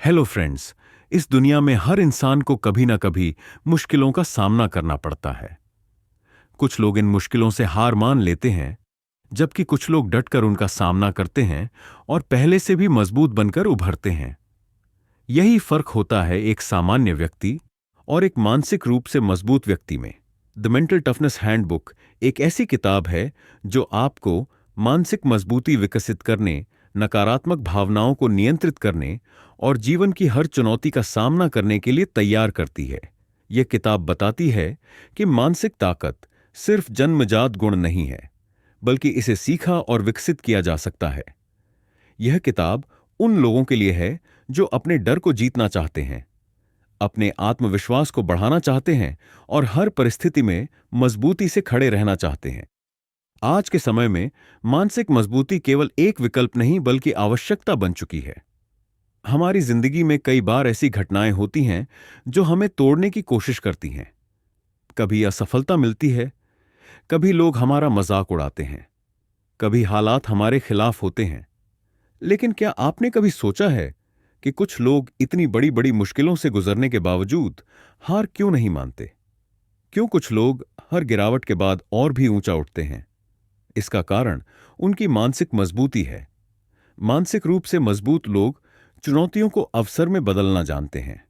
Hello friends. इस दुनिया में हर इंसान को कभी ना कभी मुश्किलों का सामना करना पड़ता है। कुछ लोग इन मुश्किलों से हार मान लेते हैं, जबकि कुछ लोग डटकर उनका सामना करते हैं और पहले से भी मजबूत बनकर उभरते हैं। यही फर्क होता है एक सामान्य व्यक्ति और एक मानसिक रूप से मजबूत व्यक्ति में। द मेंटल टफनेस हैंडबुक एक ऐसी किताब है जो आपको मानसिक मजबूती विकसित करने, नकारात्मक भावनाओं को नियंत्रित करने और जीवन की हर चुनौती का सामना करने के लिए तैयार करती है। यह किताब बताती है कि मानसिक ताकत सिर्फ जन्मजात गुण नहीं है, बल्कि इसे सीखा और विकसित किया जा सकता है। यह किताब उन लोगों के लिए है जो अपने डर को जीतना चाहते हैं, अपने आत्मविश्वास को बढ़ाना चाहते हैं और हर परिस्थिति में मजबूती से खड़े रहना चाहते हैं। आज के समय में मानसिक मजबूती केवल एक विकल्प नहीं बल्कि आवश्यकता बन चुकी है। हमारी जिंदगी में कई बार ऐसी घटनाएं होती हैं जो हमें तोड़ने की कोशिश करती हैं। कभी असफलता मिलती है, कभी लोग हमारा मजाक उड़ाते हैं, कभी हालात हमारे खिलाफ होते हैं। लेकिन क्या आपने कभी सोचा है कि कुछ लोग इतनी बड़ी बड़ी मुश्किलों से गुजरने के बावजूद हार क्यों नहीं मानते? क्यों कुछ लोग हर गिरावट के बाद और भी ऊंचा उठते हैं? इसका कारण उनकी मानसिक मजबूती है। मानसिक रूप से मजबूत लोग चुनौतियों को अवसर में बदलना जानते हैं।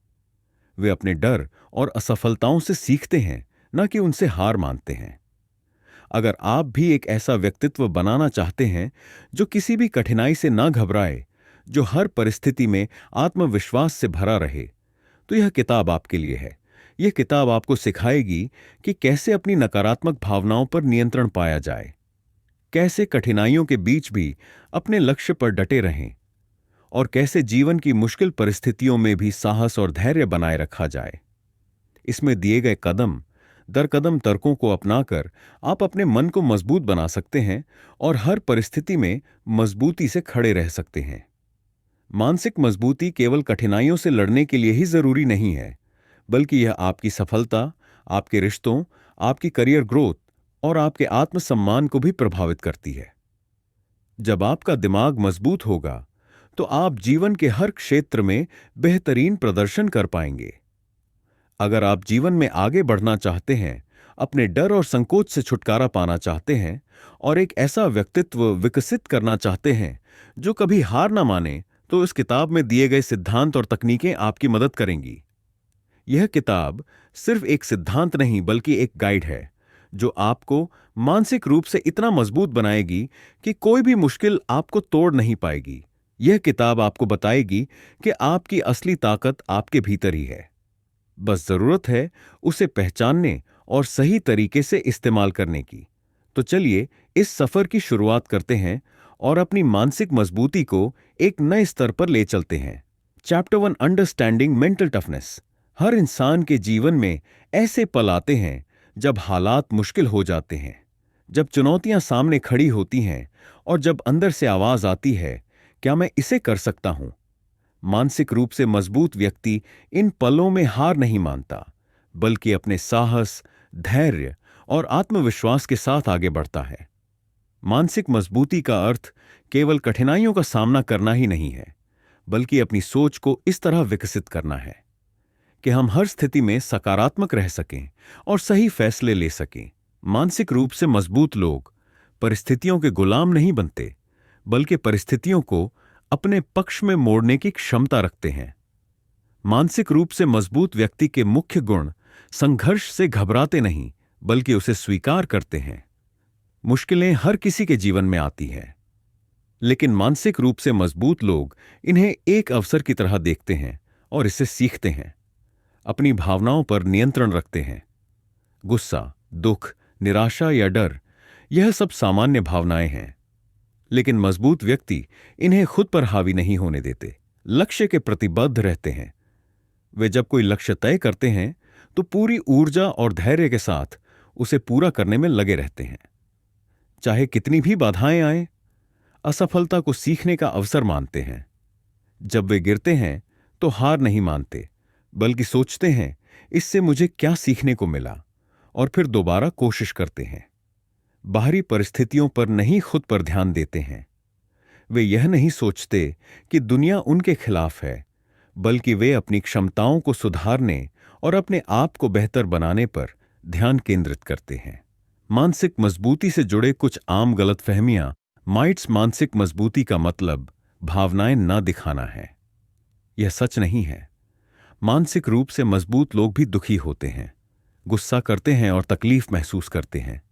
वे अपने डर और असफलताओं से सीखते हैं, न कि उनसे हार मानते हैं। अगर आप भी एक ऐसा व्यक्तित्व बनाना चाहते हैं जो किसी भी कठिनाई से ना घबराए, जो हर परिस्थिति में आत्मविश्वास से भरा रहे, तो यह किताब आपके लिए है। यह किताब आपको सिखाएगी कि कैसे अपनी नकारात्मक भावनाओं पर नियंत्रण पाया जाए, कैसे कठिनाइयों के बीच भी अपने लक्ष्य पर डटे रहें और कैसे जीवन की मुश्किल परिस्थितियों में भी साहस और धैर्य बनाए रखा जाए। इसमें दिए गए कदम दर कदम तर्कों को अपनाकर आप अपने मन को मजबूत बना सकते हैं और हर परिस्थिति में मजबूती से खड़े रह सकते हैं। मानसिक मजबूती केवल कठिनाइयों से लड़ने के लिए ही जरूरी नहीं है, बल्कि यह आपकी सफलता, आपके रिश्तों, आपकी करियर ग्रोथ और आपके आत्मसम्मान को भी प्रभावित करती है। जब आपका दिमाग मजबूत होगा तो आप जीवन के हर क्षेत्र में बेहतरीन प्रदर्शन कर पाएंगे। अगर आप जीवन में आगे बढ़ना चाहते हैं, अपने डर और संकोच से छुटकारा पाना चाहते हैं और एक ऐसा व्यक्तित्व विकसित करना चाहते हैं जो कभी हार ना माने, तो इस किताब में दिए गए सिद्धांत और तकनीकें आपकी मदद करेंगी। यह किताब सिर्फ एक सिद्धांत नहीं बल्कि एक गाइड है जो आपको मानसिक रूप से इतना मजबूत बनाएगी कि कोई भी मुश्किल आपको तोड़ नहीं पाएगी। यह किताब आपको बताएगी कि आपकी असली ताकत आपके भीतर ही है। बस जरूरत है उसे पहचानने और सही तरीके से इस्तेमाल करने की। तो चलिए इस सफर की शुरुआत करते हैं और अपनी मानसिक मजबूती को एक नए स्तर पर ले चलते हैं। Chapter 1, understanding mental toughness. हर इंसान के जीवन में ऐसे पल आते हैं जब हालात मुश्किल हो जाते हैं, जब चुनौतियां सामने खड़ी होती हैं और जब अंदर से आवाज आती है, क्या मैं इसे कर सकता हूं? मानसिक रूप से मजबूत व्यक्ति इन पलों में हार नहीं मानता, बल्कि अपने साहस, धैर्य और आत्मविश्वास के साथ आगे बढ़ता है। मानसिक मजबूती का अर्थ केवल कठिनाइयों का सामना करना ही नहीं है, बल्कि अपनी सोच को इस तरह विकसित करना है कि हम हर स्थिति में सकारात्मक रह सकें और सही फैसले ले सकें। मानसिक रूप से मजबूत लोग परिस्थितियों के गुलाम नहीं बनते, बल्कि परिस्थितियों को अपने पक्ष में मोड़ने की क्षमता रखते हैं। मानसिक रूप से मजबूत व्यक्ति के मुख्य गुण संघर्ष से घबराते नहीं, बल्कि उसे स्वीकार करते हैं। मुश्किलें हर किसी के जीवन में आती हैं, लेकिन मानसिक रूप से मजबूत लोग इन्हें एक अवसर की तरह देखते हैं और इसे सीखते हैं। अपनी भावनाओं पर नियंत्रण रखते हैं। गुस्सा, दुख, निराशा या डर, यह सब सामान्य भावनाएं हैं, लेकिन मजबूत व्यक्ति इन्हें खुद पर हावी नहीं होने देते। लक्ष्य के प्रतिबद्ध रहते हैं। वे जब कोई लक्ष्य तय करते हैं तो पूरी ऊर्जा और धैर्य के साथ उसे पूरा करने में लगे रहते हैं। चाहे कितनी भी बाधाएं आएं, असफलता को सीखने का अवसर मानते हैं। जब वे गिरते हैं तो हार नहीं मानते, बल्कि सोचते हैं इससे मुझे क्या सीखने को मिला, और फिर दोबारा कोशिश करते हैं। बाहरी परिस्थितियों पर नहीं, खुद पर ध्यान देते हैं। वे यह नहीं सोचते कि दुनिया उनके खिलाफ है, बल्कि वे अपनी क्षमताओं को सुधारने और अपने आप को बेहतर बनाने पर ध्यान केंद्रित करते हैं। मानसिक मजबूती से जुड़े कुछ आम गलतफहमियां। माइट्स मानसिक मजबूती का मतलब भावनाएं ना दिखाना है। यह सच नहीं है। मानसिक रूप से मजबूत लोग भी दुखी होते हैं, गुस्सा करते हैं और तकलीफ महसूस करते हैं,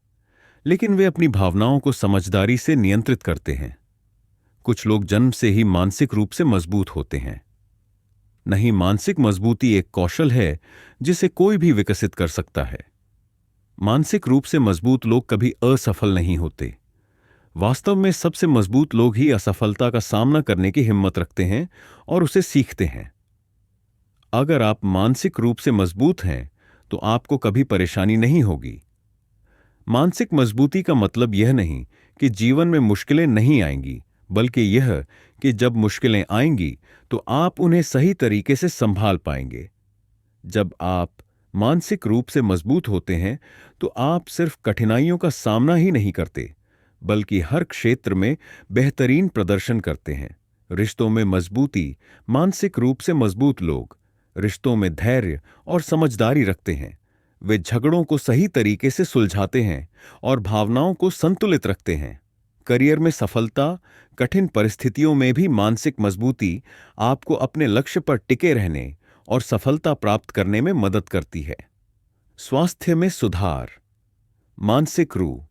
लेकिन वे अपनी भावनाओं को समझदारी से नियंत्रित करते हैं। कुछ लोग जन्म से ही मानसिक रूप से मजबूत होते हैं। नहीं, मानसिक मजबूती एक कौशल है जिसे कोई भी विकसित कर सकता है। मानसिक रूप से मजबूत लोग कभी असफल नहीं होते। वास्तव में सबसे मजबूत लोग ही असफलता का सामना करने की हिम्मत रखते हैं और उसे सीखते हैं। अगर आप मानसिक रूप से मजबूत हैं तो आपको कभी परेशानी नहीं होगी। मानसिक मजबूती का मतलब यह नहीं कि जीवन में मुश्किलें नहीं आएंगी, बल्कि यह कि जब मुश्किलें आएंगी तो आप उन्हें सही तरीके से संभाल पाएंगे। जब आप मानसिक रूप से मजबूत होते हैं तो आप सिर्फ कठिनाइयों का सामना ही नहीं करते, बल्कि हर क्षेत्र में बेहतरीन प्रदर्शन करते हैं। रिश्तों में मजबूती। मानसिक रूप से मजबूत लोग रिश्तों में धैर्य और समझदारी रखते हैं। वे झगड़ों को सही तरीके से सुलझाते हैं और भावनाओं को संतुलित रखते हैं। करियर में सफलता। कठिन परिस्थितियों में भी मानसिक मजबूती आपको अपने लक्ष्य पर टिके रहने और सफलता प्राप्त करने में मदद करती है। स्वास्थ्य में सुधार। मानसिक रूप